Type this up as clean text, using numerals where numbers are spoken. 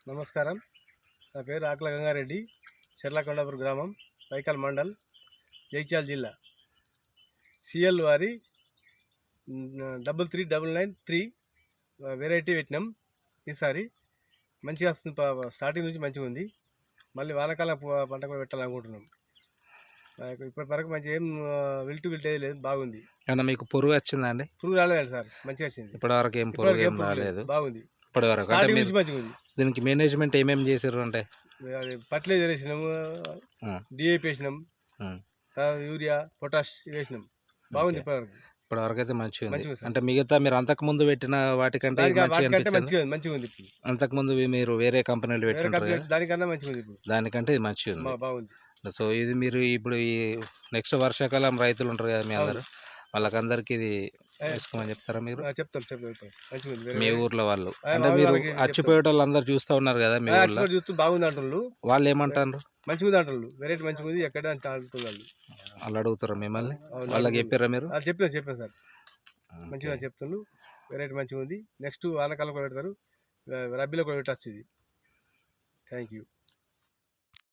నమస్కారం. నా పేరు ఆకుల గంగారెడ్డి, చెర్లకొండాపూర్ గ్రామం, పైకల్ మండల్, జగిత్యాల జిల్లా. సిఎల్ వారి 33993 వెరైటీ పెట్టినాం. ఈసారి మంచిగా వస్తుంది, స్టార్టింగ్ నుంచి మంచిగా ఉంది. మళ్ళీ వానాకాలం పంట కూడా పెట్టాలనుకుంటున్నాం. ఇప్పటి వరకు మంచి ఏం విల్టు లేదు, బాగుంది. మీకు పురుగు వచ్చిందా అండి? పురుగు రాలేదండి సార్, మంచిగా వచ్చింది. ఇప్పటివరకు ఏం పురుగు ఏం రాలేదు, బాగుంది. ఇప్పటివరకు మంచిగా ఉంది. దీనికి మేనేజ్మెంట్ ఏమేమి చేసారు అంటే? ఫర్టిలైజర్ వేసినాము, డిఏపి వేసినాం, యూరియా, పొటాష్ వేసినాం. బాగుంది. ఇప్పటివరకు అయితే మంచిగా ఉంది. అంటే మిగతా మీరు అంతకు ముందు పెట్టిన వాటికంటే మంచిగా ఉంది. అంతకు ముందు మీరు వేరే కంపెనీలు పెట్టినారు, దానికన్నా మంచిగా ఉంది. దానికంటే ఇది మంచిగా ఉంది, బాగుంది. సో ఇది మీరు ఇప్పుడు ఈ నెక్స్ట్ వర్షాకాలం రైతులు ఉంటారు కదా మీ అందరు, వాళ్ళకందరికి ఇది వేసుకోమని చెప్తారా మీరు? చెప్తాం. మీ ఊర్లో వాళ్ళు అంటే మీరు అచ్చిపోయే వాళ్ళు అందరు చూస్తూ ఉన్నారు కదా మీ ఊర్లో, బాగుంది అంటున్నారు. వాళ్ళు ఏమంటారు? మంచిగా ఉంది అంటున్నారు, వెరైటీ మంచిగా ఉంది, ఎక్కడ అంటున్నారు. వాళ్ళు అడుగుతారా మిమ్మల్ని? వాళ్ళకి చెప్పారా మీరు? చెప్పాను సార్, మంచిగా చెప్తున్నారు, వెరైటీ మంచిగా ఉంది. నెక్స్ట్ వానకాలం కూడా పెడతారు, రబ్బీలో కూడా పెట్టచ్చు ఇది. Thank you.